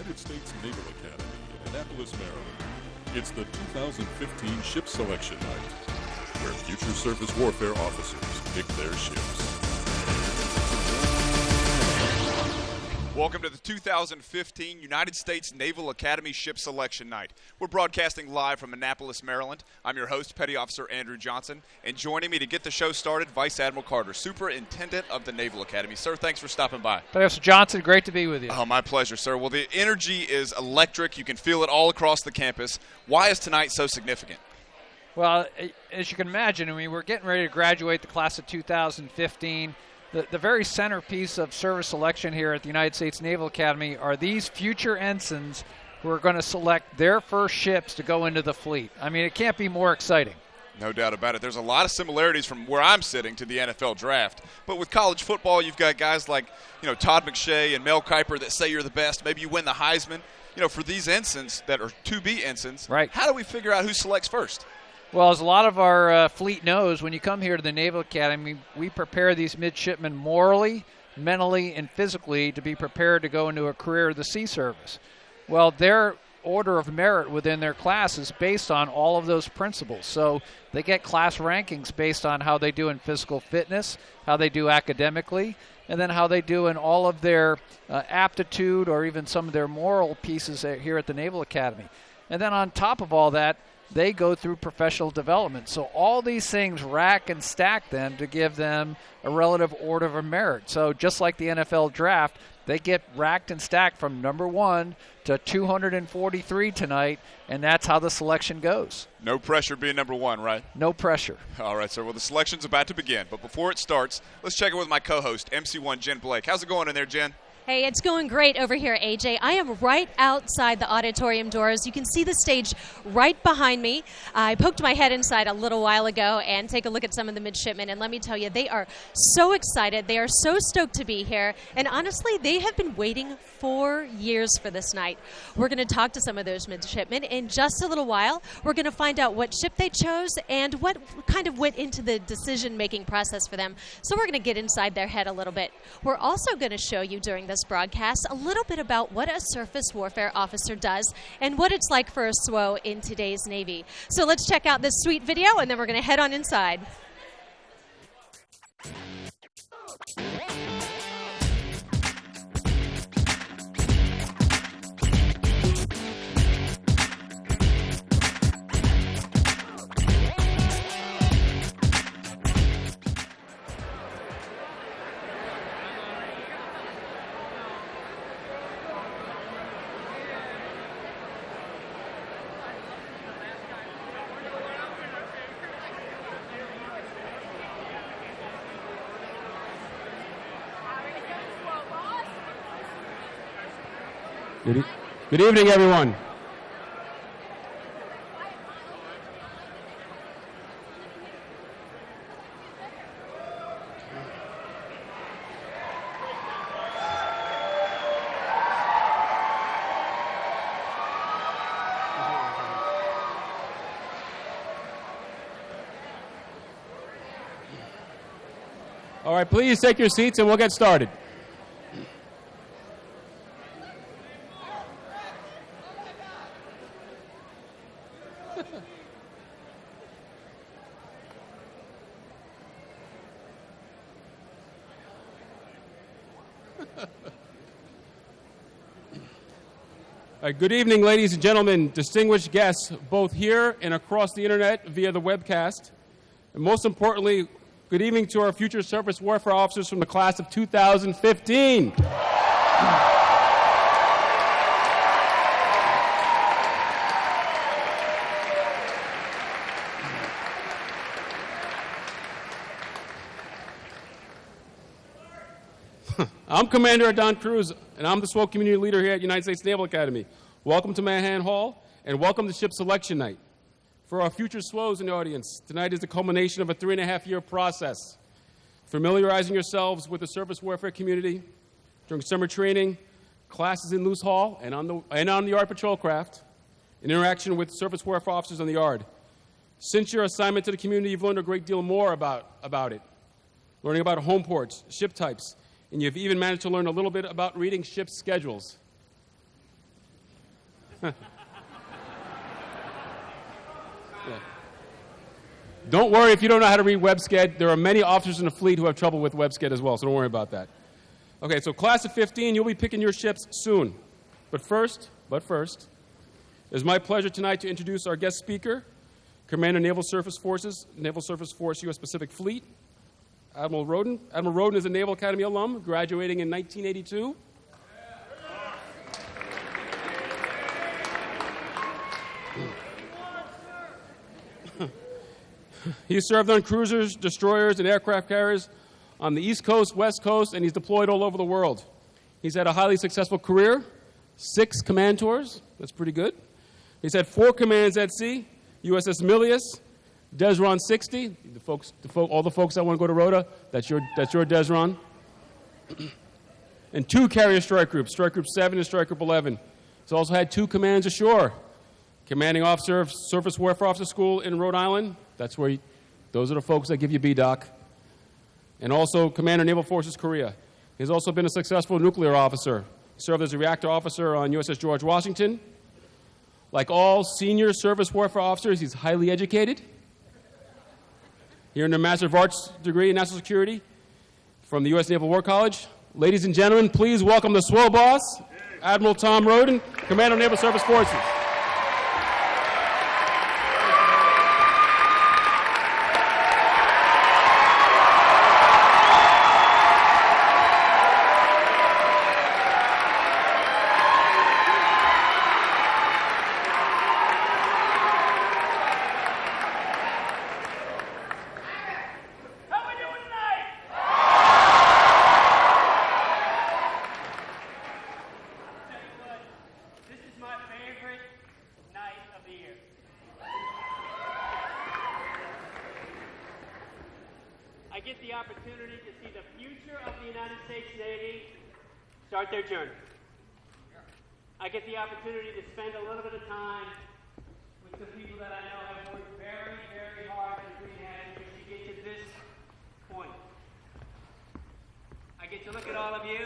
United States Naval Academy in Annapolis, Maryland. It's the 2015 Ship Selection Night, where future surface warfare officers pick their ships. Welcome to the 2015 United States Naval Academy Ship Selection Night. We're broadcasting live from Annapolis, Maryland. I'm your host, Petty Officer Andrew Johnson, and joining me to get the show started, Vice Admiral Carter, Superintendent of the Naval Academy. Sir, thanks for stopping by. Petty Officer Johnson, great to be with you. Oh, my pleasure, sir. Well, the energy is electric. You can feel it all across the campus. Why is tonight so significant? Well, as you can imagine, we're getting ready to graduate the class of 2015. The very centerpiece of service selection here at the United States Naval Academy are these future ensigns who are going to select their first ships to go into the fleet. I mean, it can't be more exciting. No doubt about it. There's a lot of similarities from where I'm sitting to the NFL draft. But with college football, you've got guys like, Todd McShay and Mel Kiper that say you're the best. Maybe you win the Heisman. For these ensigns that are to-be ensigns, right, how do we figure out who selects first? Well, as a lot of our fleet knows, when you come here to the Naval Academy, we prepare these midshipmen morally, mentally, and physically to be prepared to go into a career of the sea service. Well, their order of merit within their class is based on all of those principles. So they get class rankings based on how they do in physical fitness, how they do academically, and then how they do in all of their aptitude or even some of their moral pieces here at the Naval Academy. And then on top of all that, they go through professional development. So all these things rack and stack them to give them a relative order of merit. So just like the NFL draft, they get racked and stacked from number 1 to 243 tonight, and that's how the selection goes. No pressure being number 1, right? No pressure. All right, sir. Well, the selection's about to begin. But before it starts, let's check in with my co-host, MC1 Jen Blake. How's it going in there, Jen? Hey, it's going great over here, AJ. I am right outside the auditorium doors. You can see the stage right behind me. I poked my head inside a little while ago and take a look at some of the midshipmen, and let me tell you, they are so excited. They are so stoked to be here, and honestly, they have been waiting 4 years for this night. We're going to talk to some of those midshipmen in just a little while. We're going to find out what ship they chose and what kind of went into the decision-making process for them. So we're going to get inside their head a little bit. We're also going to show you during this broadcast a little bit about what a surface warfare officer does and what it's like for a SWO in today's Navy. So let's check out this sweet video, and then we're going to head on inside. Good evening, everyone. All right, please take your seats and we'll get started. Good evening, ladies and gentlemen, distinguished guests, both here and across the internet via the webcast. And most importantly, good evening to our future surface warfare officers from the class of 2015. I'm Commander Don Cruz, and I'm the SWO community leader here at United States Naval Academy. Welcome to Manhattan Hall, and welcome to Ship Selection Night. For our future SWOs in the audience, tonight is the culmination of a 3.5-year process. Familiarizing yourselves with the surface warfare community during summer training, classes in Loose Hall, and on the yard patrol craft, and interaction with surface warfare officers on the yard. Since your assignment to the community, you've learned a great deal more about it, learning about home ports, ship types, and you've even managed to learn a little bit about reading ship schedules. Don't worry if you don't know how to read WebSCED. There are many officers in the fleet who have trouble with WebSCED as well, so don't worry about that. Okay, so class of 15, you'll be picking your ships soon. But first, it is my pleasure tonight to introduce our guest speaker, Commander Naval Surface Force, U.S. Pacific Fleet, Admiral Roden. Admiral Roden is a Naval Academy alum, graduating in 1982. He served on cruisers, destroyers, and aircraft carriers on the East Coast, West Coast, and he's deployed all over the world. He's had a highly successful career, 6 command tours. That's pretty good. He's had 4 commands at sea, USS Milius, Desron 60. All the folks that want to go to Rota, that's your Desron. And 2 carrier strike groups, Strike Group 7 and Strike Group 11. He's also had 2 commands ashore. Commanding officer of Surface Warfare Officer School in Rhode Island. Those are the folks that give you BDOC. And also Commander Naval Forces Korea. He's also been a successful nuclear officer. Served as a reactor officer on USS George Washington. Like all senior surface warfare officers, he's highly educated. He earned a Master of Arts degree in National Security from the U.S. Naval War College. Ladies and gentlemen, please welcome the SWO boss, Admiral Tom Roden, Commander of Naval Surface Forces. Their journey. I get the opportunity to spend a little bit of time with the people that I know have worked very, very hard in green hatches to get to this point. I get to look at all of you,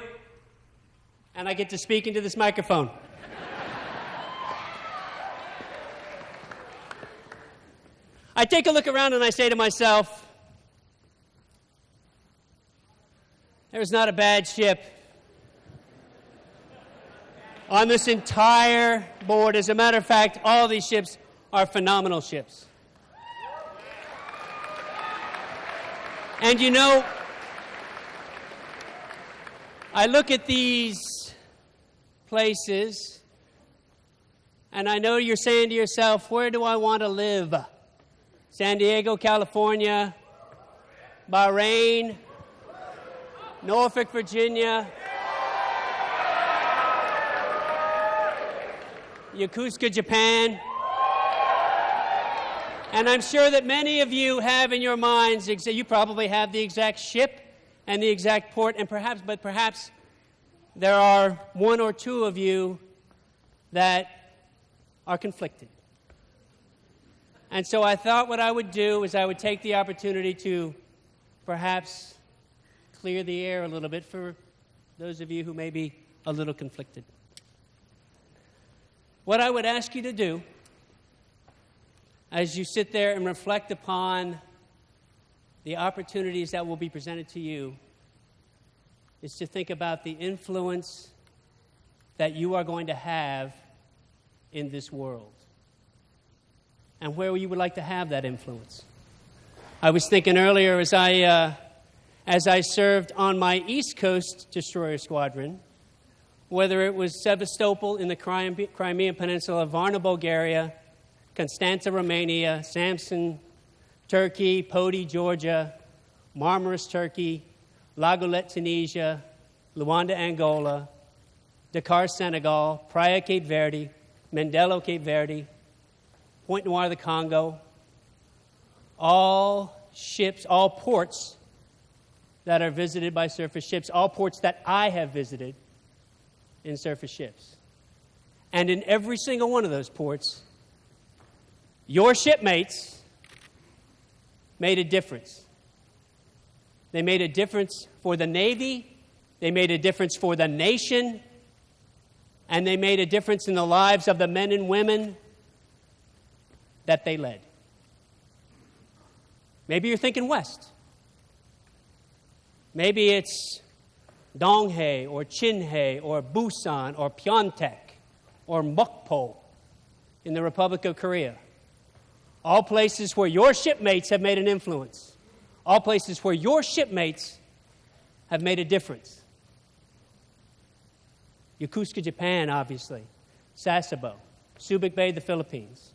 and I get to speak into this microphone. I take a look around and I say to myself, there's not a bad ship on this entire board. As a matter of fact, all these ships are phenomenal ships. And you know, I look at these places, and I know you're saying to yourself, where do I want to live? San Diego, California, Bahrain, Norfolk, Virginia, Yokosuka, Japan. And I'm sure that many of you have in your minds, you probably have the exact ship and the exact port, and perhaps there are 1 or 2 of you that are conflicted. And so I thought what I would do is I would take the opportunity to perhaps clear the air a little bit for those of you who may be a little conflicted. What I would ask you to do, as you sit there and reflect upon the opportunities that will be presented to you, is to think about the influence that you are going to have in this world and where you would like to have that influence. I was thinking earlier as I served on my East Coast destroyer squadron, whether it was Sevastopol in the Crimean Peninsula, Varna, Bulgaria, Constanța, Romania, Samsun, Turkey, Poti, Georgia, Marmaris, Turkey, La Goulette, Tunisia, Luanda, Angola, Dakar, Senegal, Praia, Cape Verde, Mindelo, Cape Verde, Point Noir, the Congo, all ships, all ports that are visited by surface ships, all ports that I have visited in surface ships. And in every single one of those ports, your shipmates made a difference. They made a difference for the Navy. They made a difference for the nation. And they made a difference in the lives of the men and women that they led. Maybe you're thinking west. Maybe it's Donghae or Chinhae or Busan or Pyeongtaek or Mokpo in the Republic of Korea. All places where your shipmates have made an influence. All places where your shipmates have made a difference. Yokosuka, Japan, obviously. Sasebo. Subic Bay, the Philippines.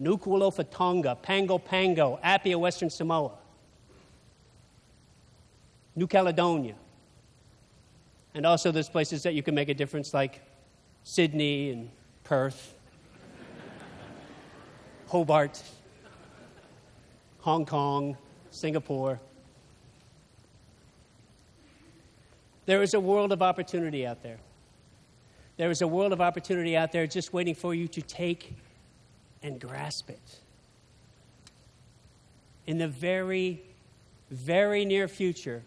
Nuku'alofa, Tonga. Pago Pago, Apia, Western Samoa. New Caledonia. And also there's places that you can make a difference like Sydney and Perth, Hobart, Hong Kong, Singapore. There is a world of opportunity out there. There is a world of opportunity out there just waiting for you to take and grasp it. In the very, very near future,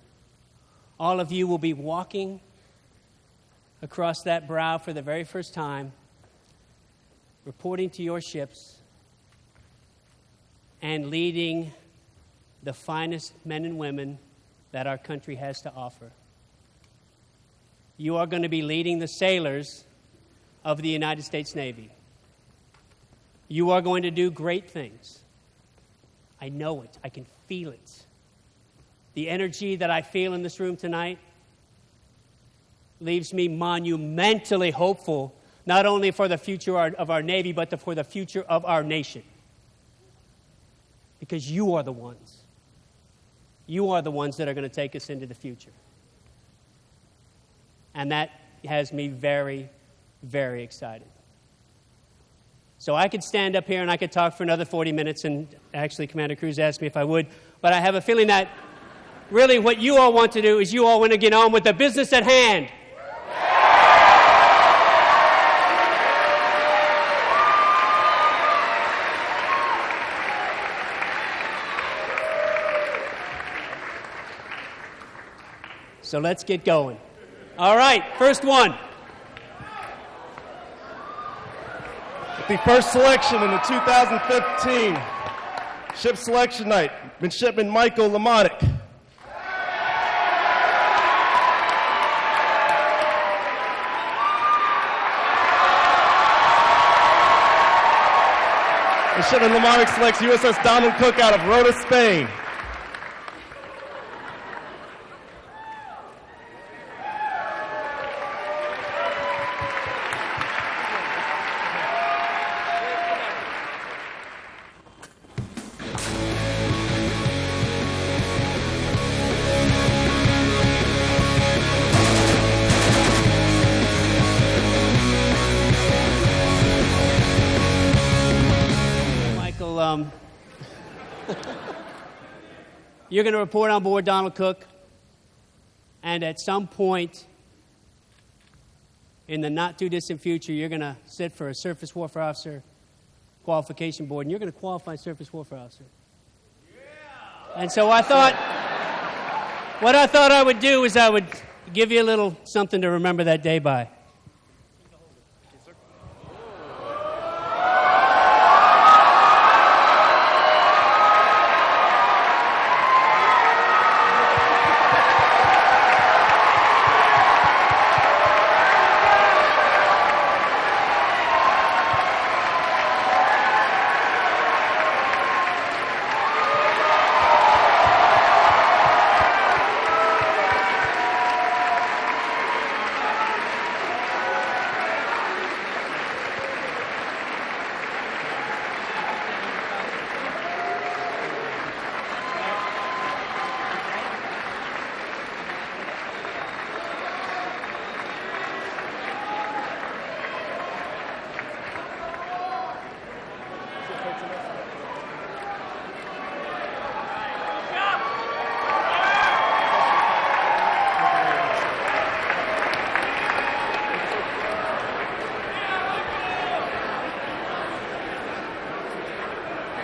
all of you will be walking across that brow for the very first time, reporting to your ships, and leading the finest men and women that our country has to offer. You are going to be leading the sailors of the United States Navy. You are going to do great things. I know it. I can feel it. The energy that I feel in this room tonight leaves me monumentally hopeful, not only for the future of our Navy, but for the future of our nation. Because you are the ones. You are the ones that are going to take us into the future. And that has me very, very excited. So I could stand up here and I could talk for another 40 minutes, and actually Commander Cruz asked me if I would, but I have a feeling that really what you all want to do is you all want to get on with the business at hand. So let's get going. All right, first one. The first selection in the 2015 Ship Selection Night, Midshipman Michael Lamotic. Midshipman Lamotic selects USS Donald Cook out of Rota, Spain. You're going to report on board Donald Cook, and at some point in the not-too-distant future, you're going to sit for a Surface Warfare Officer qualification board, and you're going to qualify Surface Warfare Officer. Yeah. And so what I thought I would do is I would give you a little something to remember that day by.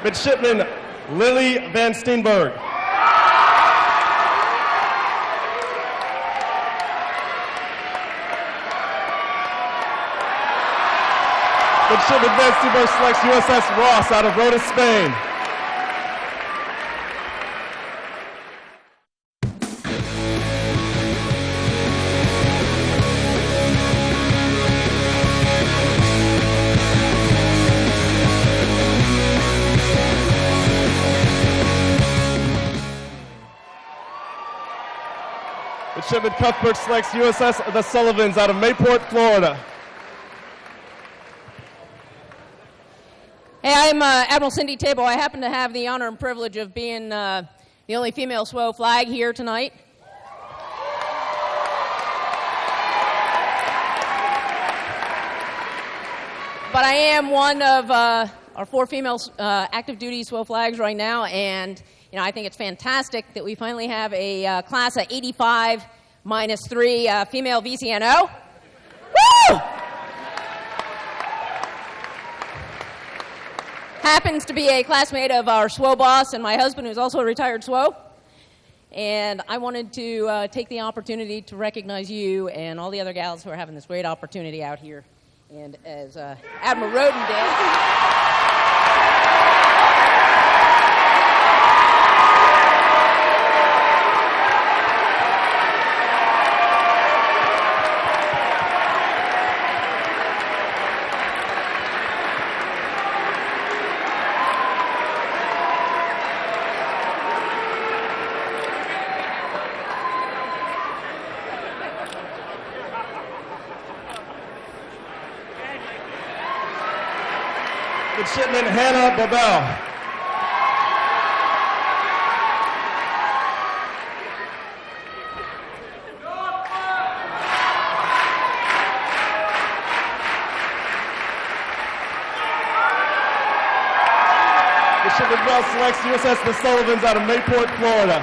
Midshipman Lily Van Steenberg. Midshipman Advanced Seabird selects USS Ross out of Rota, Spain. Midshipman Cuthbert selects USS The Sullivans out of Mayport, Florida. Hey, I'm Admiral Cindy Table. I happen to have the honor and privilege of being the only female SWO flag here tonight. But I am one of our 4 female active duty SWO flags right now, and I think it's fantastic that we finally have a class of 85 minus 3 female VCNO. Woo! Happens to be a classmate of our SWO boss and my husband, who's also a retired SWO. And I wanted to take the opportunity to recognize you and all the other gals who are having this great opportunity out here. And as Admiral Roden did. Midshipman Hannah Babel. Midshipman Bell selects USS The Sullivans out of Mayport, Florida.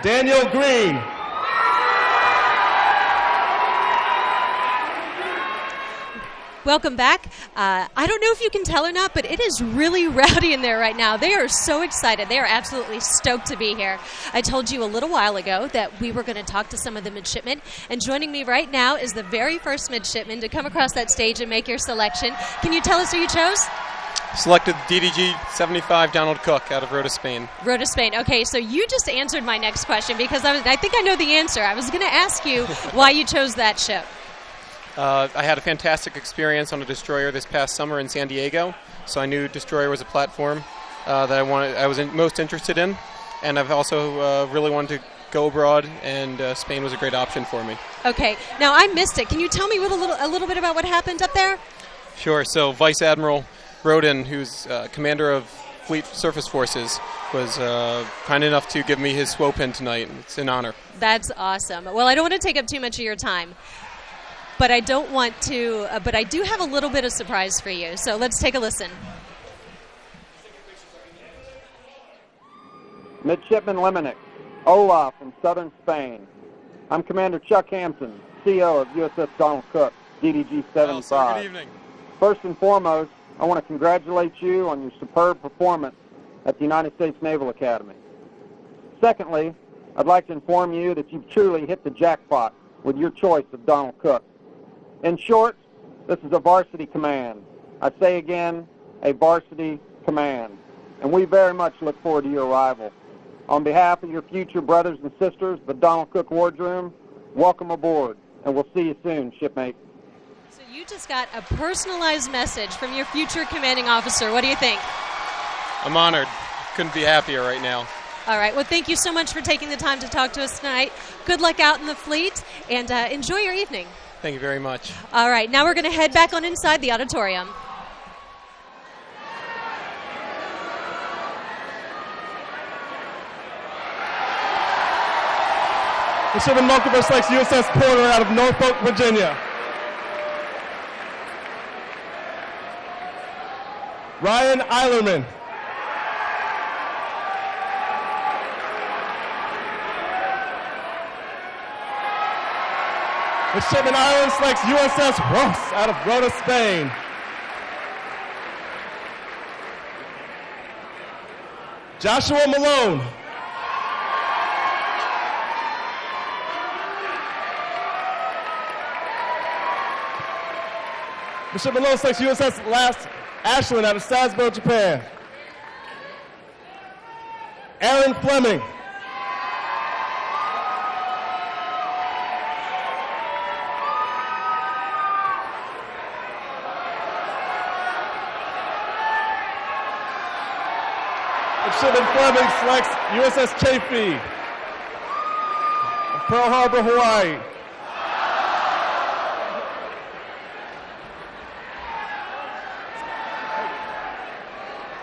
Daniel Green. Welcome back. I don't know if you can tell or not, but it is really rowdy in there right now. They are so excited. They are absolutely stoked to be here. I told you a little while ago that we were going to talk to some of the midshipmen, and joining me right now is the very first midshipman to come across that stage and make your selection. Can you tell us who you chose? Selected DDG 75 Donald Cook out of Rota, Spain. Rota, Spain. Okay, so you just answered my next question because I think I know the answer. I was going to ask you why you chose that ship. I had a fantastic experience on a destroyer this past summer in San Diego, so I knew destroyer was a platform that I was most interested in, and I've also really wanted to go abroad, and Spain was a great option for me. Okay, now I missed it. Can you tell me a little bit about what happened up there? Sure. So Vice Admiral Roden, who's commander of Fleet Surface Forces, was kind enough to give me his SWO pin tonight. It's an honor. That's awesome. Well, I don't want to take up too much of your time. But I don't want to, but I do have a little bit of surprise for you. So let's take a listen. Midshipman Limenick, Olaf in southern Spain. I'm Commander Chuck Hampton, CO of USS Donald Cook, DDG 75. Sir, good evening. First and foremost, I want to congratulate you on your superb performance at the United States Naval Academy. Secondly, I'd like to inform you that you've truly hit the jackpot with your choice of Donald Cook. In short, this is a varsity command. I say again, a varsity command. And we very much look forward to your arrival. On behalf of your future brothers and sisters, the Donald Cook Wardroom, welcome aboard, and we'll see you soon, shipmate. So you just got a personalized message from your future commanding officer. What do you think? I'm honored. Couldn't be happier right now. All right. Well, thank you so much for taking the time to talk to us tonight. Good luck out in the fleet, and enjoy your evening. Thank you very much. All right, now we're going to head back on inside the auditorium. Midshipman Mulcaber selects USS Porter out of Norfolk, Virginia. Ryan Eilerman. Midshipman Ireland selects USS Ross out of Rota, Spain. Joshua Malone. Midshipman Low selects USS Last Ashland out of Sasebo, Japan. Aaron Fleming. Midshipman Fleming selects USS Chafee of Pearl Harbor, Hawaii.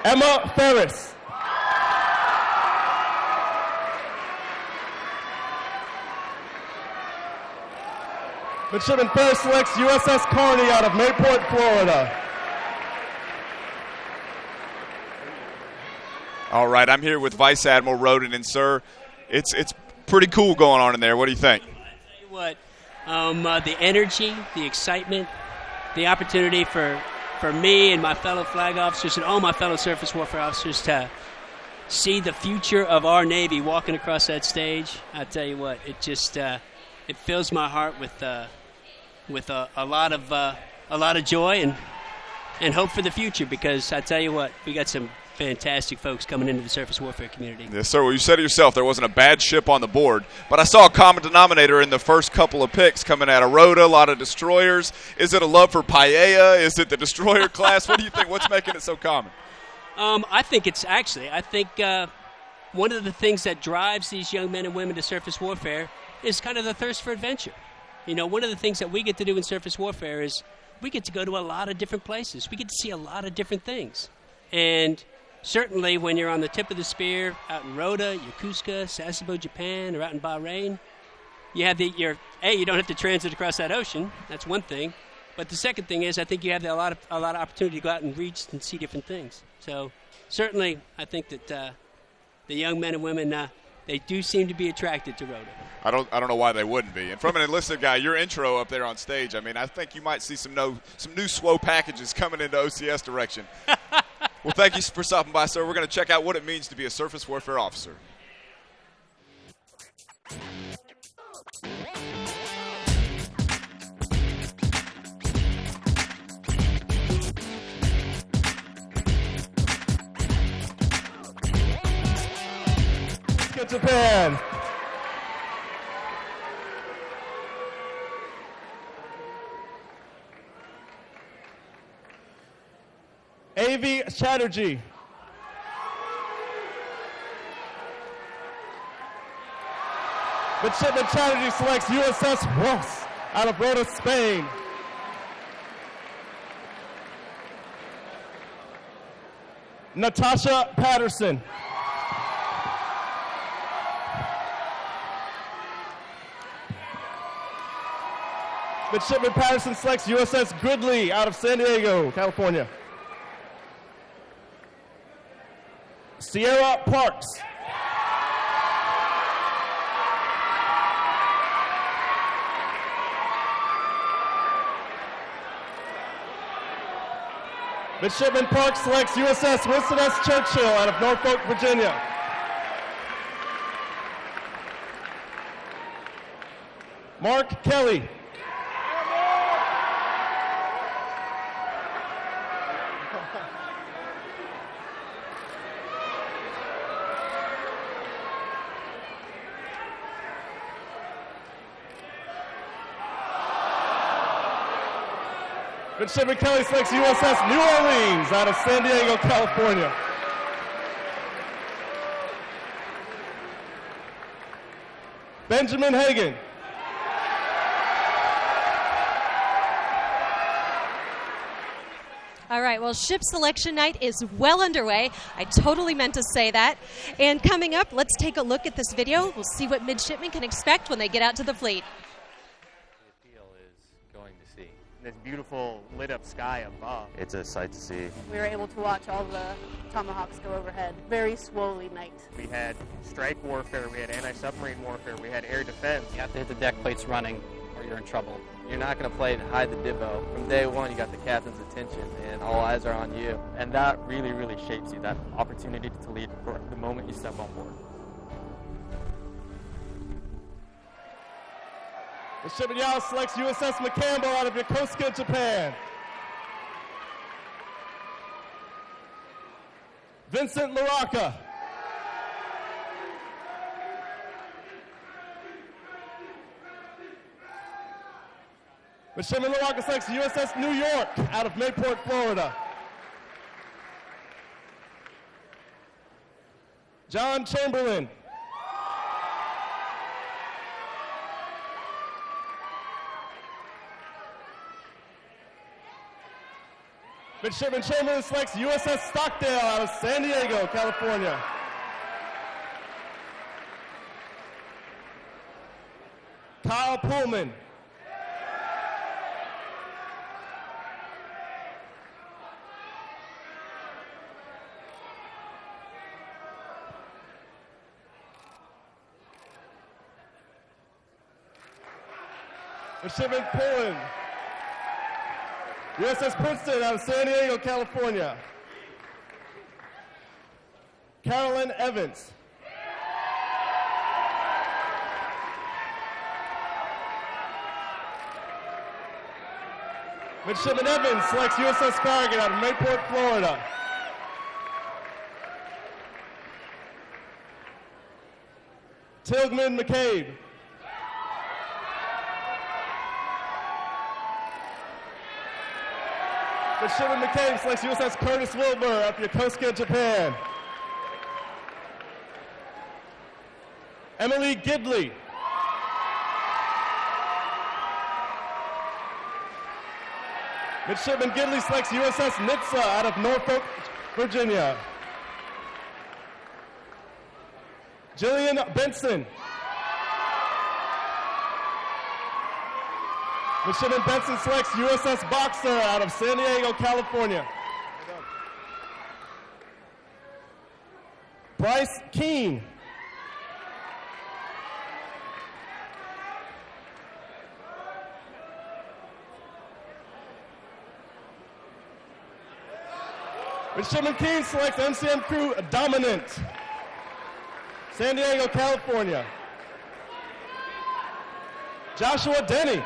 Emma Ferris. Midshipman Ferris selects USS Kearney out of Mayport, Florida. All right, I'm here with Vice Admiral Roden, and sir, it's pretty cool going on in there. What do you think? I tell you what, the energy, the excitement, the opportunity for me and my fellow flag officers and all my fellow surface warfare officers to see the future of our Navy walking across that stage. I tell you what, it just it fills my heart with a lot of joy and hope for the future, because I tell you what, we got some fantastic folks coming into the surface warfare community. Yes, sir. Well, you said it yourself, there wasn't a bad ship on the board, but I saw a common denominator in the first couple of picks coming out of Rhoda, a lot of destroyers. Is it a love for Paella? Is it the destroyer class? What do you think? What's making it so common? I think one of the things that drives these young men and women to surface warfare is kind of the thirst for adventure. You know, one of the things that we get to do in surface warfare is we get to go to a lot of different places. We get to see a lot of different things. And certainly when you're on the tip of the spear out in Rhoda, Yokosuka, Sasebo, Japan, or out in Bahrain, you have you don't have to transit across that ocean. That's one thing. But the second thing is I think you have a lot of opportunity to go out and reach and see different things. So certainly I think that the young men and women, they do seem to be attracted to Rhoda. I don't know why they wouldn't be. And from an enlisted guy, your intro up there on stage, I mean, I think you might see some new SWO packages coming into OCS direction. Well, thank you for stopping by, sir. We're going to check out what it means to be a surface warfare officer. Get Japan. A.V. Chatterjee. Midshipman Chatterjee selects USS Ross out of Rhoda, Spain. Natasha Patterson. Midshipman Patterson selects USS Goodley out of San Diego, California. Sierra Parks. Midshipman Parks selects USS Winston S. Churchill out of Norfolk, Virginia. Mark Kelly. Midshipman Kelly selects USS New Orleans out of San Diego, California. Benjamin Hagan. All right, well, ship selection night is well underway. I totally meant to say that. And coming up, let's take a look at this video. We'll see what midshipmen can expect when they get out to the fleet. This beautiful lit up sky above. It's a sight to see. We were able to watch all the Tomahawks go overhead. Very swolly night. We had strike warfare, we had anti-submarine warfare, we had air defense. You have to hit the deck plates running or you're in trouble. You're not going to play hide the Dibbo. From day one, you got the captain's attention and all eyes are on you. And that really, really shapes you, that opportunity to lead for the moment you step on board. Midshipman Yao selects USS McCampbell out of Yokosuka, Japan. Vincent LaRocca. Midshipman LaRocca selects USS New York out of Mayport, Florida. John Chamberlain. Midshipman Chamberlain selects USS Stockdale out of San Diego, California. Kyle Pullman. Midshipman Pullen. USS Princeton out of San Diego, California. Carolyn Evans. Midshipman Evans selects USS Farragut out of Mayport, Florida. Tilghman McCabe. Midshipman McCabe selects USS Curtis Wilbur out of Yokosuka, Japan. Emily Gidley. Midshipman Gidley selects USS Nitsa out of Norfolk, Virginia. Jillian Benson. Midshipman Benson selects USS Boxer out of San Diego, California. Bryce Keene. Midshipman Keene selects MCM Crew Dominant, San Diego, California. Joshua Denny.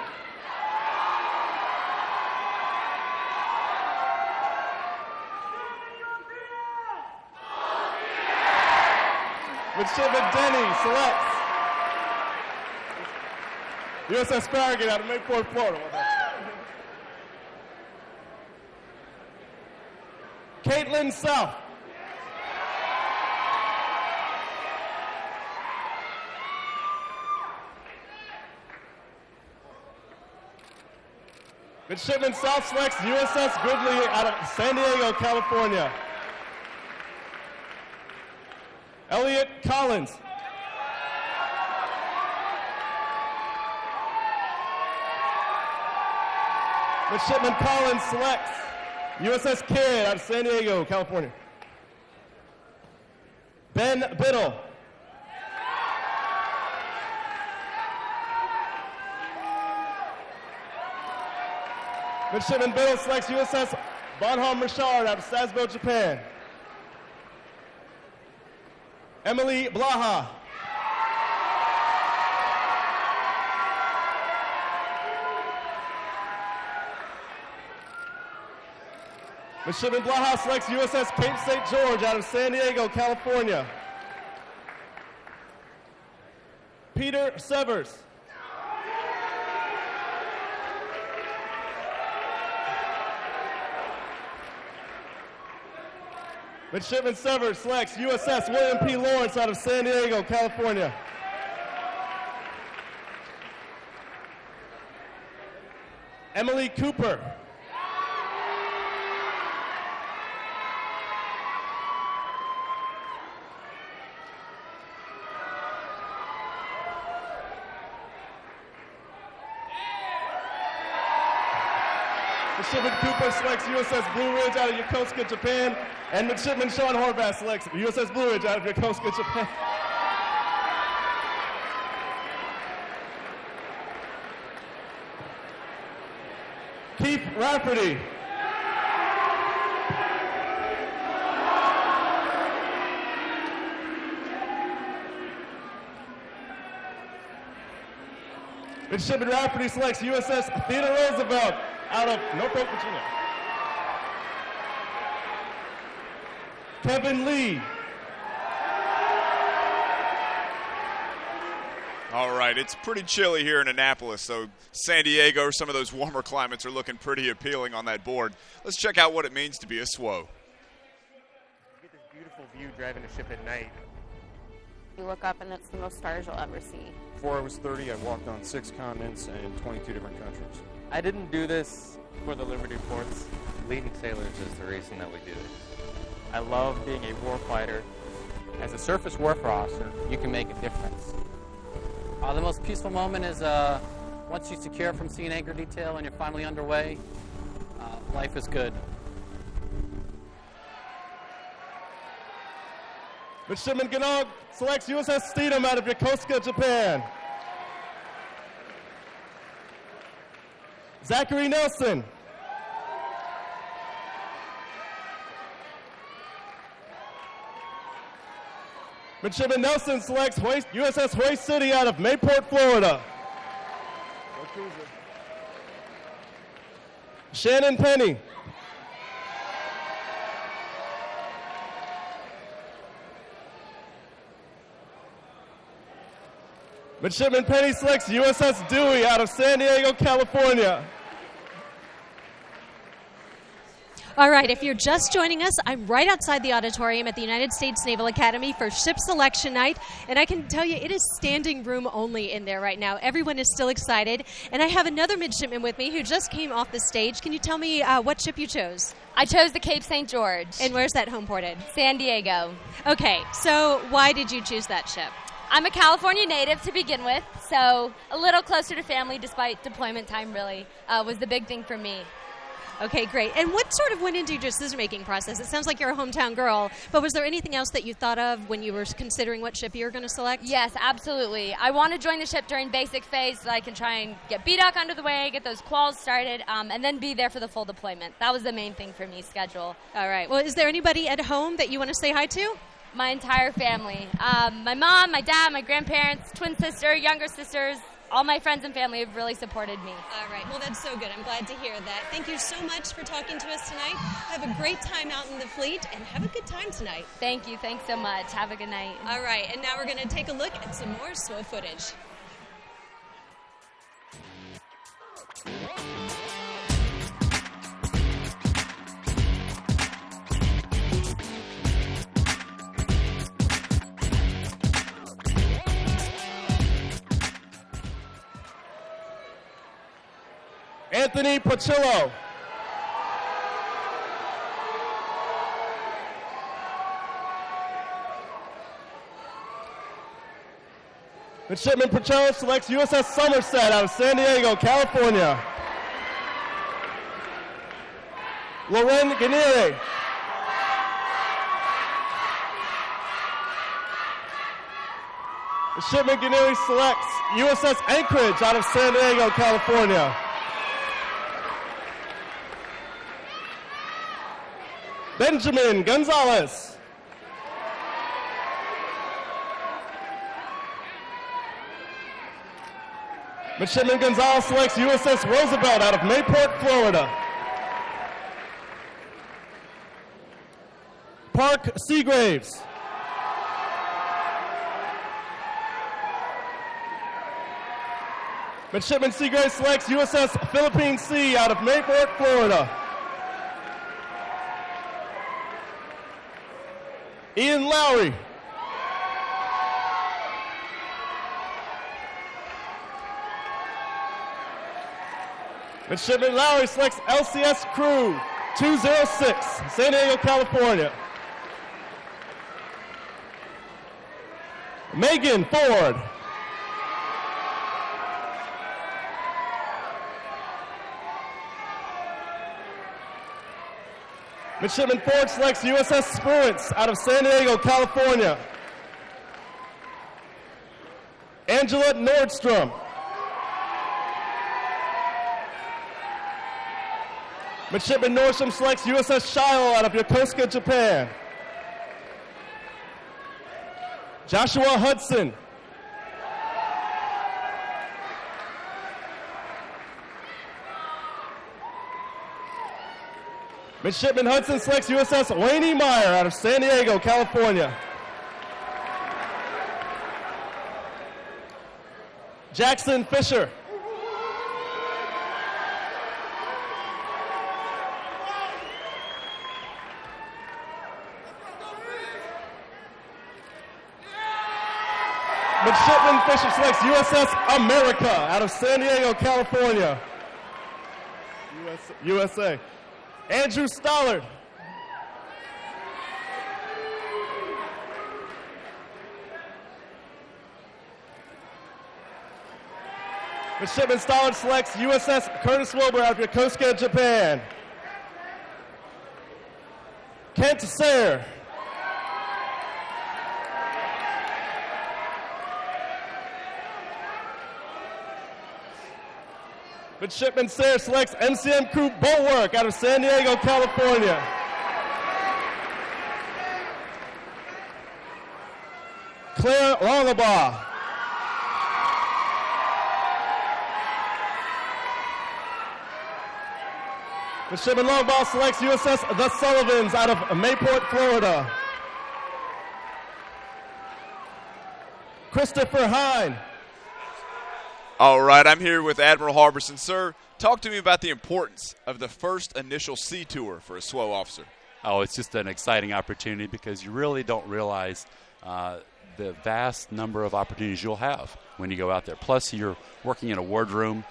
Midshipman Denny selects USS Farragut out of Mayport, Florida. Caitlin South. Midshipman South selects USS Gridley out of San Diego, California. Elliot Collins. Midshipman Collins selects USS Kidd out of San Diego, California. Ben Biddle. Midshipman Biddle selects USS Bonhomme Richard out of Sasebo, Japan. Emily Blaha. Midshipman Blaha selects USS Cape St. George out of San Diego, California. Peter Severs. Midshipman Severs selects USS William P. Lawrence out of San Diego, California. Emily Cooper. Midshipman Cooper selects USS Blue Ridge out of Yokosuka, Japan. And Midshipman Sean Horvath selects USS Blue Ridge out of Yokosuka, Japan. Keith Rafferty. Midshipman Rafferty selects USS Theodore Roosevelt out of Norfolk, Virginia. Kevin Lee. All right, it's pretty chilly here in Annapolis, so San Diego or some of those warmer climates are looking pretty appealing on that board. Let's check out what it means to be a SWO. You get this beautiful view driving a ship at night. You look up and it's the most stars you'll ever see. Before I was 30, I walked on 6 continents and 22 different countries. I didn't do this for the Liberty Ports. Leading sailors is the reason that we do it. I love being a warfighter. As a surface warfare officer, you can make a difference. The most peaceful moment is once you secure from sea and anchor detail and you're finally underway, life is good. Midshipman Gannog selects USS Steedham out of Yokosuka, Japan. Zachary Nelson. Midshipman Nelson selects USS Hoist City out of Mayport, Florida. Shannon Penny. Midshipman Penny selects USS Dewey out of San Diego, California. All right, if you're just joining us, I'm right outside the auditorium at the United States Naval Academy for Ship Selection Night, and I can tell you it is standing room only in there right now. Everyone is still excited, and I have another midshipman with me who just came off the stage. Can you tell me what ship you chose? I chose the Cape St. George. And where's that home ported? San Diego. Okay, so why did you choose that ship? I'm a California native to begin with, so a little closer to family despite deployment time really was the big thing for me. Okay, great. And what sort of went into your decision-making process? It sounds like you're a hometown girl, but was there anything else that you thought of when you were considering what ship you were going to select? Yes, absolutely. I want to join the ship during basic phase so that I can try and get BDOC under the way, get those quals started, and then be there for the full deployment. That was the main thing for me, schedule. All right. Well, is there anybody at home that you want to say hi to? My entire family. My mom, my dad, my grandparents, twin sister, younger sisters. All my friends and family have really supported me. All right. Well, that's so good. I'm glad to hear that. Thank you so much for talking to us tonight. Have a great time out in the fleet, and have a good time tonight. Thank you. Thanks so much. Have a good night. All right. And now we're going to take a look at some more SWO footage. Anthony Pacillo. Midshipman Pacillo selects USS Somerset out of San Diego, California. Loren Guinieri. Midshipman Guinieri selects USS Anchorage out of San Diego, California. Benjamin Gonzalez. Midshipman Gonzalez selects USS Roosevelt out of Mayport, Florida. Park Seagraves. Midshipman Seagraves selects USS Philippine Sea out of Mayport, Florida. Ian Lowry. Midshipman Lowry selects LCS Crew 206, San Diego, California. Megan Ford. Midshipman Ford selects USS Spruance out of San Diego, California. Angela Nordstrom. Midshipman Nordstrom selects USS Shiloh out of Yokosuka, Japan. Joshua Hudson. Midshipman Hudson selects USS Wayne Meyer out of San Diego, California. Jackson Fisher. Midshipman Fisher selects USS America out of San Diego, California. USA. Andrew Stollard. Midshipman Stollard selects USS Curtis Wilbur out of Yokosuka, Japan. Kent Sayre. Midshipman Sayre selects MCM Crew Bulwark out of San Diego, California. Claire Longabaugh. Midshipman Longabaugh selects USS The Sullivans out of Mayport, Florida. Christopher Hine. All right, I'm here with Admiral Harbison. Sir, talk to me about the importance of the first initial sea tour for a SWO officer. Oh, it's just an exciting opportunity because you really don't realize the vast number of opportunities you'll have when you go out there. Plus, you're working in a wardroom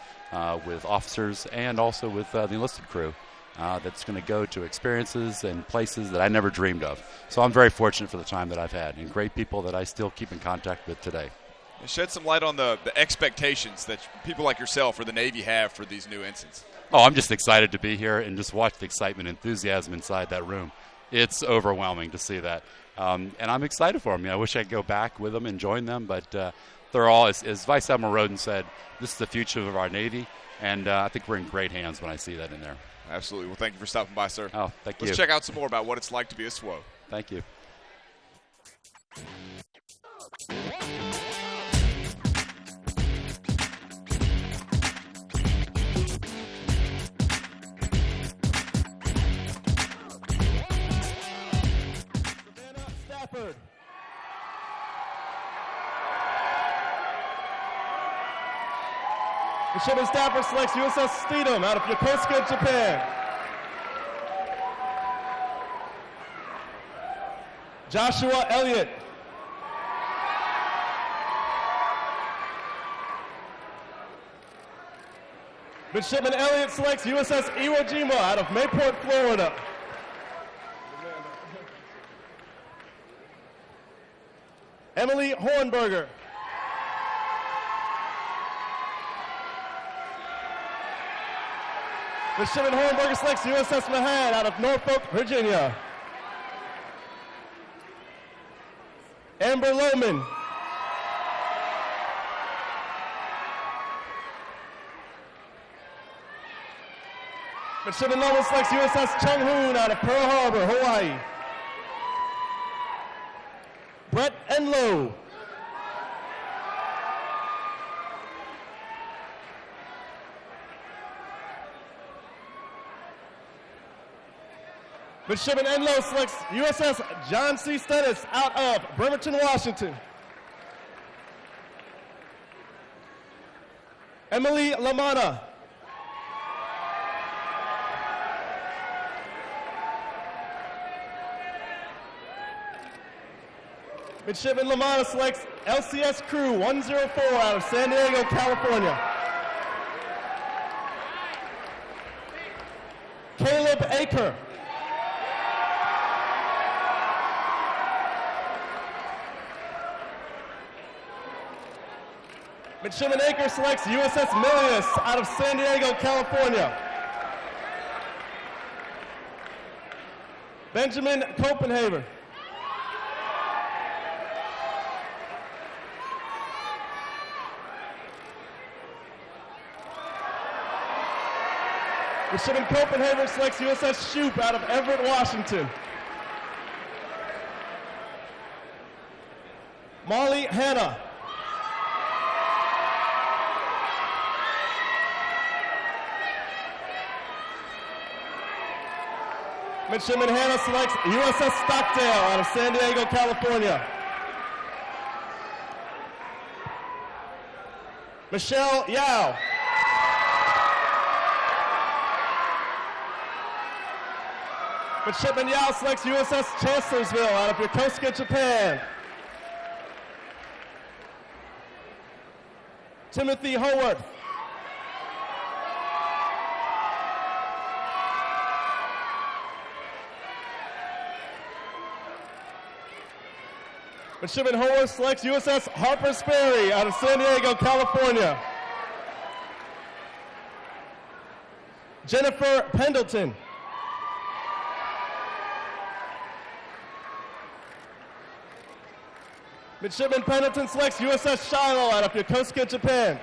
with officers and also with the enlisted crew that's going to go to experiences and places that I never dreamed of. So I'm very fortunate for the time that I've had and great people that I still keep in contact with today. Shed some light on the expectations that people like yourself or the Navy have for these new ensigns. Oh, I'm just excited to be here and just watch the excitement and enthusiasm inside that room. It's overwhelming to see that. And I'm excited for them. I wish I could go back with them and join them, but they're all, as Vice Admiral Roden said, this is the future of our Navy, and I think we're in great hands when I see that in there. Absolutely. Well, thank you for stopping by, sir. Oh, thank you. Let's check out some more about what it's like to be a SWO. Thank you. Stafford. Midshipman Stafford selects USS Steedham out of Yokosuka, Japan. Joshua Elliott. Midshipman Elliott selects USS Iwo Jima out of Mayport, Florida. Emily Hornberger. Midshipman Hornberger selects USS Mahan out of Norfolk, Virginia. Amber Lohman. Midshipman Lohman selects USS Chung Hoon out of Pearl Harbor, Hawaii. Brett Enlow. Midshipman Enlow selects USS John C. Stennis out of Bremerton, Washington. Emily Lamana. Midshipman Lamana selects LCS Crew 104 out of San Diego, California. Caleb Aker. Midshipman Aker selects USS Milius out of San Diego, California. Benjamin Copenhaver. Midshipman Copenhaver selects USS Shoup out of Everett, Washington. Molly Hanna. Midshipman Hannah selects USS Stockdale out of San Diego, California. Michelle Yao. Midshipman Yao selects USS Chancellorsville out of Yokosuka, Japan. Timothy Howarth. Midshipman Howarth selects USS Harper's Ferry out of San Diego, California. Jennifer Pendleton. Midshipman Pendleton selects USS Shiloh out of Yokosuka, Japan.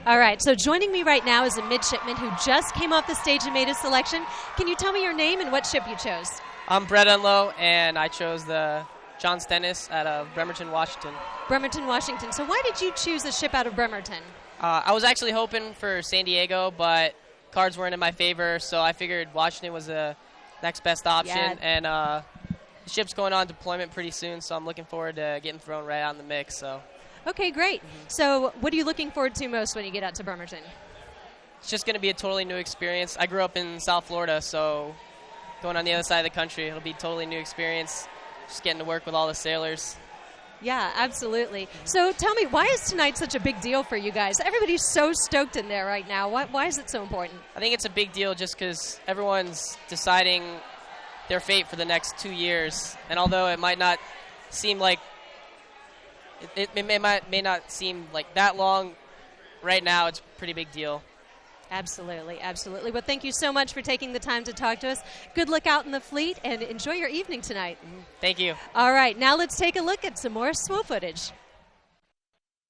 All right, so joining me right now is a midshipman who just came off the stage and made his selection. Can you tell me your name and what ship you chose? I'm Brett Unlow, and I chose the John Stennis out of Bremerton, Washington. Bremerton, Washington. So why did you choose a ship out of Bremerton? I was actually hoping for San Diego, but cards weren't in my favor, so I figured Washington was the next best option. Yeah. And the ship's going on deployment pretty soon, so I'm looking forward to getting thrown right out in the mix. So. Okay, great. So what are you looking forward to most when you get out to Bremerton? It's just going to be a totally new experience. I grew up in South Florida, so going on the other side of the country, it'll be a totally new experience. Just getting to work with all the sailors. Yeah, absolutely. So tell me, why is tonight such a big deal for you guys? Everybody's so stoked in there right now. Why is it so important? I think it's a big deal just because everyone's deciding their fate for the next 2 years. And although it might not seem like it may not seem like that long, right now it's a pretty big deal. Absolutely, absolutely. Well, thank you so much for taking the time to talk to us. Good luck out in the fleet, and enjoy your evening tonight. Thank you. All right, now let's take a look at some more SWO footage.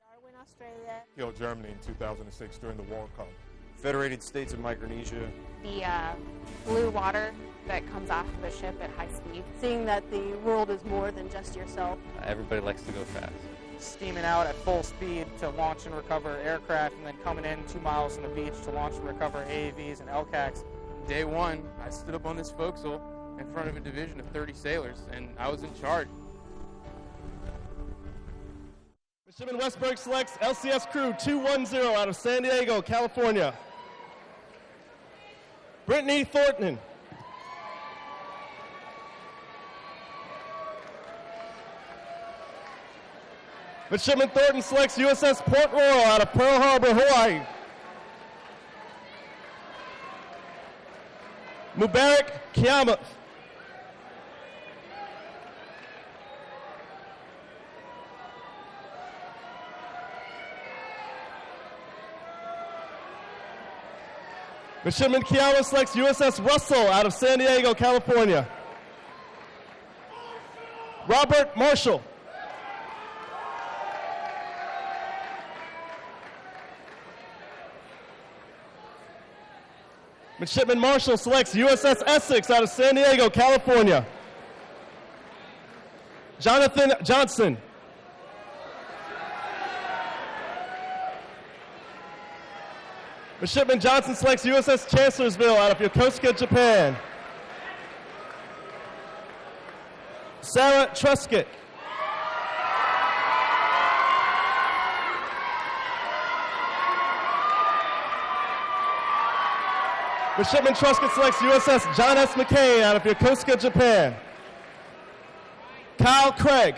Darwin, Australia. Killed Germany in 2006 during the World Cup. Federated States of Micronesia. The blue water that comes off of the ship at high speed. Seeing that the world is more than just yourself. Everybody likes to go fast. Steaming out at full speed to launch and recover aircraft, and then coming in 2 miles from the beach to launch and recover AAVs and LCACs. Day one, I stood up on this forecastle in front of a division of 30 sailors, and I was in charge. Midshipman Westberg selects LCS Crew 210 out of San Diego, California. Brittany Thornton. Midshipman Thornton selects USS Port Royal out of Pearl Harbor, Hawaii. Mubarak Kiamat. Midshipman Kiamat selects USS Russell out of San Diego, California. Robert Marshall. Midshipman Marshall selects USS Essex out of San Diego, California. Jonathan Johnson. Midshipman Johnson selects USS Chancellorsville out of Yokosuka, Japan. Sarah Truscott. Midshipman Truscott selects USS John S. McCain out of Yokosuka, Japan. Kyle Craig.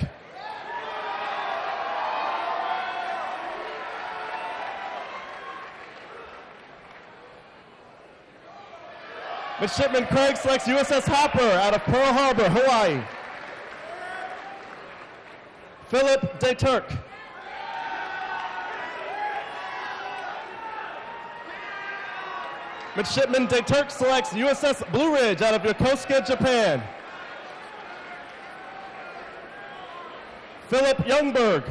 Midshipman Craig selects USS Hopper out of Pearl Harbor, Hawaii. Philip DeTurk. Midshipman DeTurk selects USS Blue Ridge out of Yokosuka, Japan. Philip Youngberg.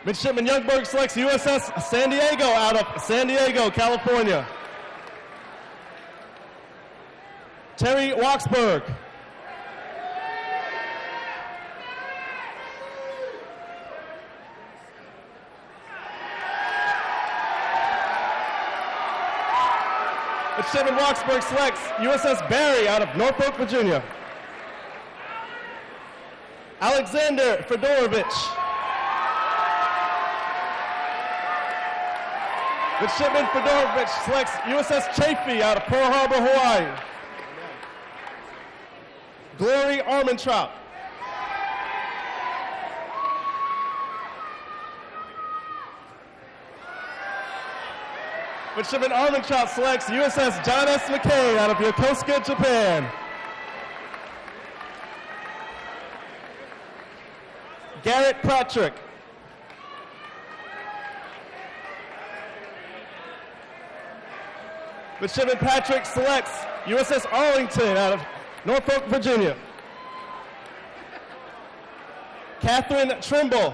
Midshipman Youngberg selects USS San Diego out of San Diego, California. Terry Waksberg. Midshipman Roxburgh selects USS Barry out of Norfolk, Virginia. Alexander Fedorovich. Midshipman Fedorovich selects USS Chafee out of Pearl Harbor, Hawaii. Glory Armentrout. Midshipman Armentrout selects USS John S. McCain out of Yokosuka, Japan. Garrett Patrick. Midshipman Patrick selects USS Arlington out of Norfolk, Virginia. Catherine Trimble.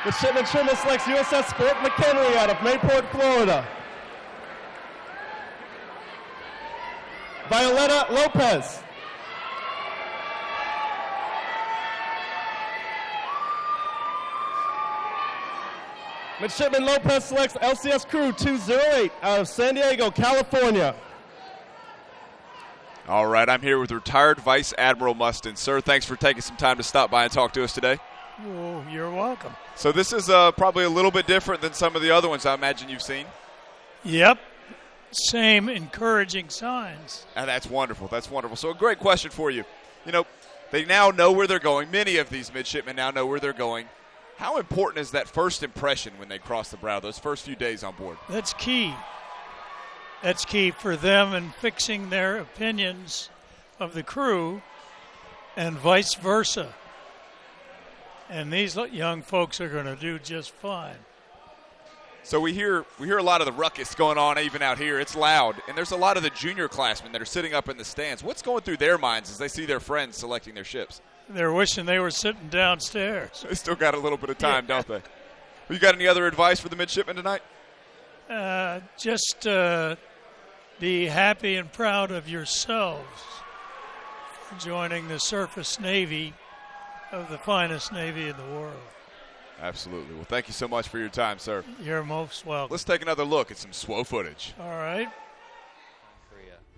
Midshipman Trimble selects USS Fort McHenry out of Mayport, Florida. Violetta Lopez. Midshipman Lopez selects LCS Crew 208 out of San Diego, California. All right, I'm here with retired Vice Admiral Mustin. Sir, thanks for taking some time to stop by and talk to us today. Oh, you're welcome. So this is probably a little bit different than some of the other ones I imagine you've seen. Yep. Same encouraging signs. And that's wonderful. That's wonderful. So a great question for you. You know, they now know where they're going. Many of these midshipmen now know where they're going. How important is that first impression when they cross the bow, those first few days on board? That's key. That's key for them in fixing their opinions of the crew and vice versa. And these young folks are going to do just fine. So we hear a lot of the ruckus going on even out here. It's loud. And there's a lot of the junior classmen that are sitting up in the stands. What's going through their minds as they see their friends selecting their ships? They're wishing they were sitting downstairs. They still got a little bit of time, don't they? You got any other advice for the midshipmen tonight? Just be happy and proud of yourselves for joining the surface Navy of the finest Navy in the world. Absolutely. Well, thank you so much for your time, sir. You're most welcome. Let's take another look at some SWO footage. All right.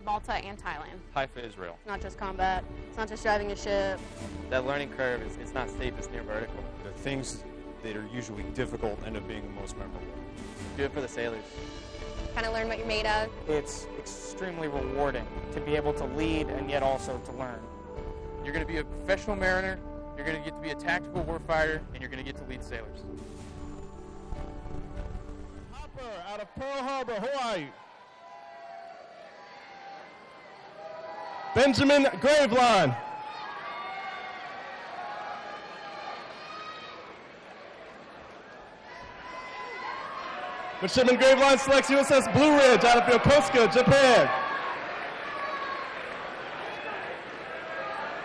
Malta and Thailand. Haifa, Israel. It's not just combat. It's not just driving a ship. That learning curve it's not steep, it's near vertical. The things that are usually difficult end up being the most memorable. Do it for the sailors. Kind of learn what you're made of. It's extremely rewarding to be able to lead and yet also to learn. You're going to be a professional mariner, you're going to get to be a tactical warfighter, and you're going to get to lead sailors. Hopper out of Pearl Harbor, Hawaii. Benjamin Graveline. Midshipman Graveline selects USS Blue Ridge out of Yokosuka, Japan.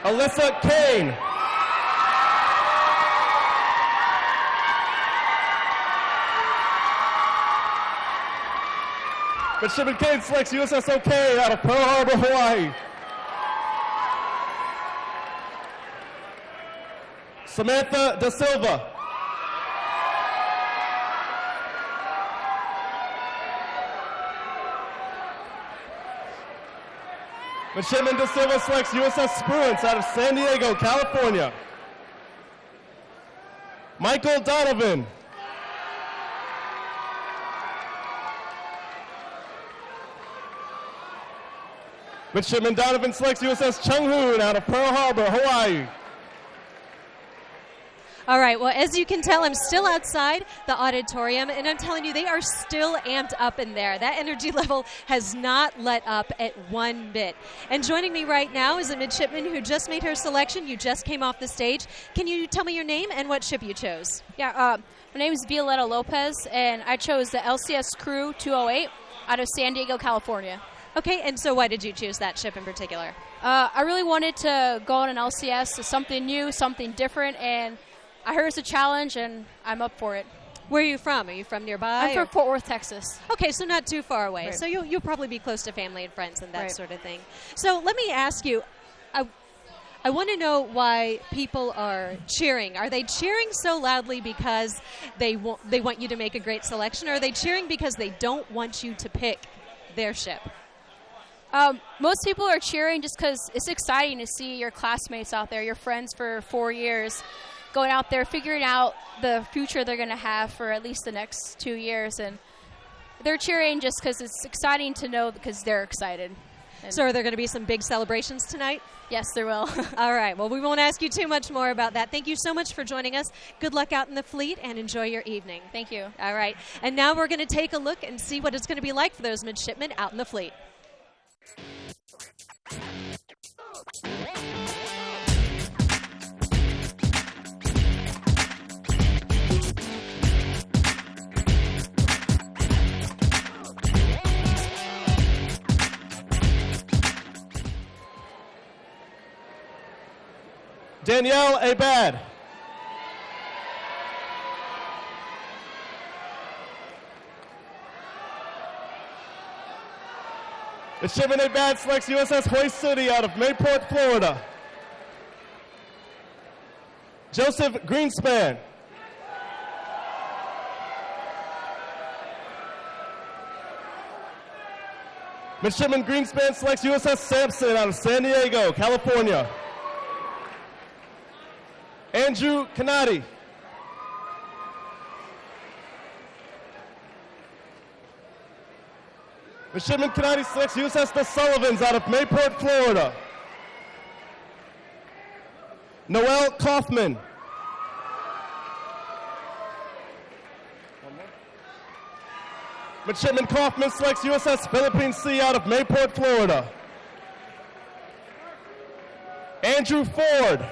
Alyssa Kane. Midshipman Kane selects USS O'Kane out of Pearl Harbor, Hawaii. Samantha Da Silva. Midshipman Da Silva selects USS Spruance out of San Diego, California. Michael Donovan. Midshipman Donovan selects USS Chung Hoon out of Pearl Harbor, Hawaii. All right, well, as you can tell, I'm still outside the auditorium, and I'm telling you, they are still amped up in there. That energy level has not let up at one bit. And joining me right now is a midshipman who just made her selection. You just came off the stage. Can you tell me your name and what ship you chose? Yeah, my name is Violetta Lopez, and I chose the LCS Crew 208 out of San Diego, California. Okay, and so why did you choose that ship in particular? I really wanted to go on an LCS, something new, something different, and I heard it's a challenge, and I'm up for it. Where are you from? Are you from nearby? I'm from Fort Worth, Texas. Okay, so not too far away. Right. So you'll probably be close to family and friends and that Right. sort of thing. So let me ask you, I want to know why people are cheering. Are they cheering so loudly because they want you to make a great selection, or are they cheering because they don't want you to pick their ship? Most people are cheering just because it's exciting to see your classmates out there, your friends for 4 years, going out there, figuring out the future they're going to have for at least the next 2 years. And they're cheering just because it's exciting to know because they're excited. And So are there going to be some big celebrations tonight? Yes, there will. All right. Well, we won't ask you too much more about that. Thank you so much for joining us. Good luck out in the fleet and enjoy your evening. Thank you. All right. And now we're going to take a look and see what it's going to be like for those midshipmen out in the fleet. Danielle Abad. Midshipman Abad selects USS Hoist City out of Mayport, Florida. Joseph Greenspan. Midshipman Greenspan selects USS Sampson out of San Diego, California. Andrew Canati. Midshipman Canati selects USS The Sullivans out of Mayport, Florida. Noel Kaufman. Midshipman Kaufman selects USS Philippine Sea out of Mayport, Florida. Andrew Ford.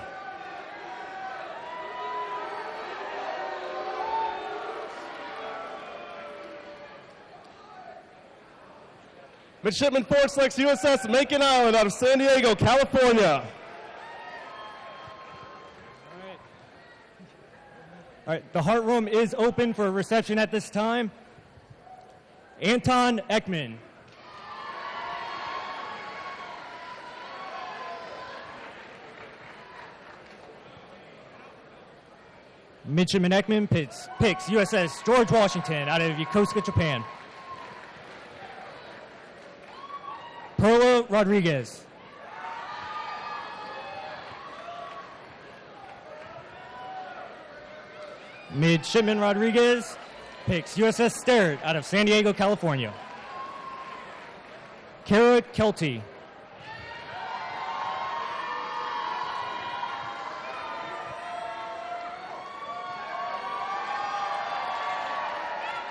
Midshipman Ford selects USS Macon Island out of San Diego, California. All right, the Heart Room is open for reception at this time. Anton Ekman. Midshipman Ekman picks USS George Washington out of Yokosuka, Japan. Perla Rodriguez. Midshipman Rodriguez picks USS Sterrett out of San Diego, California. Kara Kelty.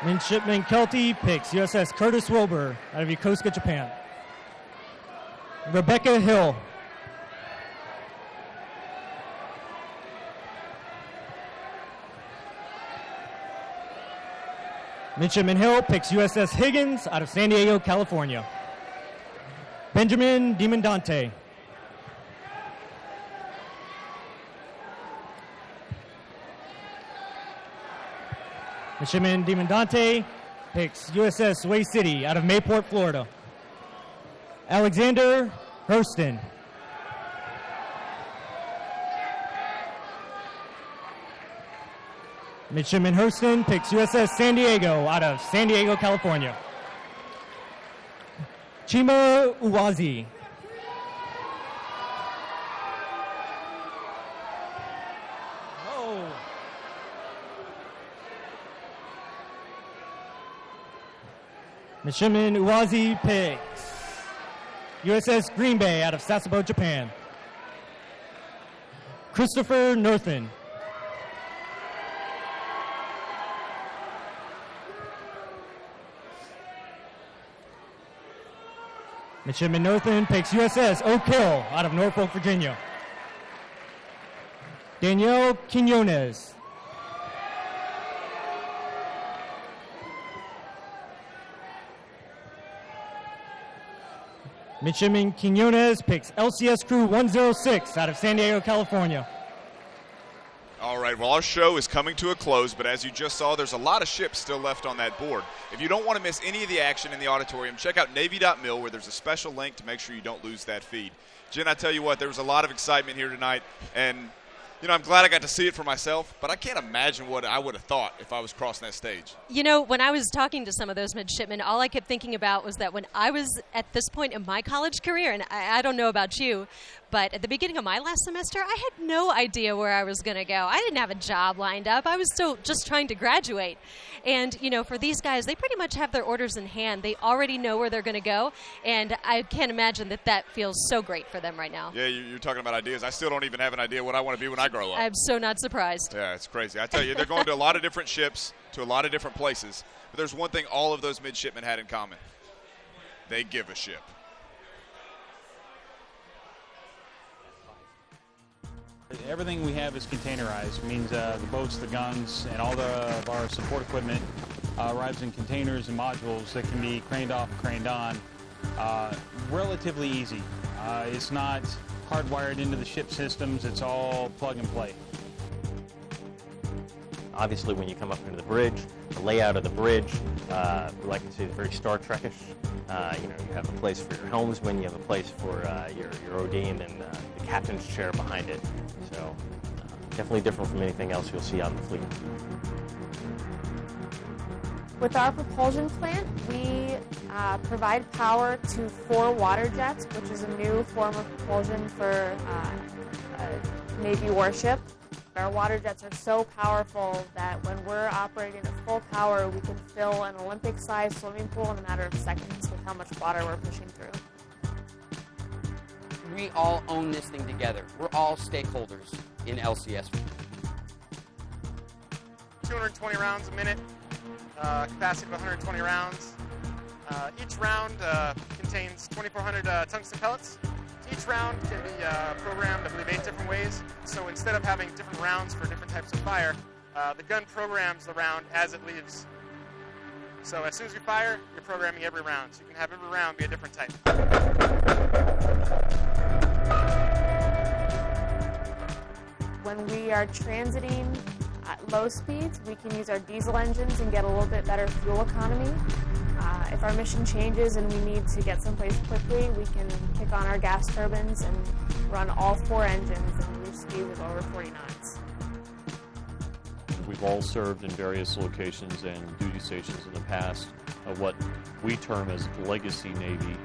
Midshipman Kelty picks USS Curtis Wilbur out of Yokosuka, Japan. Rebecca Hill. Midshipman Hill picks USS Higgins out of San Diego, California. Benjamin Dimondante. Midshipman Dimondante picks USS Way City out of Mayport, Florida. Alexander Hurston. Midshipman Hurston picks USS San Diego out of San Diego, California. Chima Uwazi. Midshipman Uwazi picks USS Green Bay out of Sasebo, Japan. Christopher Northen. Midshipman Northen picks USS Oak Hill out of Norfolk, Virginia. Danielle Quinones. Midshipman Quinones picks LCS Crew 106 out of San Diego, California. All right. right, well, our show is coming to a close, but as you just saw, there's a lot of ships still left on that board. If you don't want to miss any of the action in the auditorium, check out Navy.mil, where there's a special link to make sure you don't lose that feed. Jen, I tell you what, there was a lot of excitement here tonight, and you know, I'm glad I got to see it for myself, but I can't imagine what I would have thought if I was crossing that stage. You know, when I was talking to some of those midshipmen, all I kept thinking about was that when I was at this point in my college career, and I don't know about you, but at the beginning of my last semester, I had no idea where I was going to go. I didn't have a job lined up. I was still just trying to graduate. And, you know, for these guys, they pretty much have their orders in hand. They already know where they're going to go, and I can't imagine that that feels so great for them right now. Yeah, you're talking about ideas. I still don't even have an idea what I want to be when I grow up. I'm so not surprised. Yeah, it's crazy. I tell you, they're going to a lot of different ships, to a lot of different places, but there's one thing all of those midshipmen had in common. They give a ship. Everything we have is containerized. It means the boats, the guns, and all of our support equipment arrives in containers and modules that can be craned off and craned on. Relatively easy. It's not hardwired into the ship systems. It's all plug and play. Obviously, when you come up into the bridge, the layout of the bridge, we like to say it's very Star Trek-ish. You know, you have a place for your helmsman, you have a place for your OD, and then the captain's chair behind it. So definitely different from anything else you'll see out in the fleet. With our propulsion plant, we provide power to 4 water jets, which is a new form of propulsion for a Navy warship. Our water jets are so powerful that when we're operating at full power, we can fill an Olympic-sized swimming pool in a matter of seconds with how much water we're pushing through. We all own this thing together. We're all stakeholders in LCS. 220 rounds a minute, capacity of 120 rounds. Each round contains 2,400 tungsten pellets. Each round can be programmed, I believe, 8 different ways. So instead of having different rounds for different types of fire, the gun programs the round as it leaves. So as soon as you fire, you're programming every round. So you can have every round be a different type. When we are transiting at low speeds, we can use our diesel engines and get a little bit better fuel economy. If our mission changes and we need to get someplace quickly, we can kick on our gas turbines and run all 4 engines and reach speeds of over 40 knots. We've all served in various locations and duty stations in the past of what we term as legacy Navy,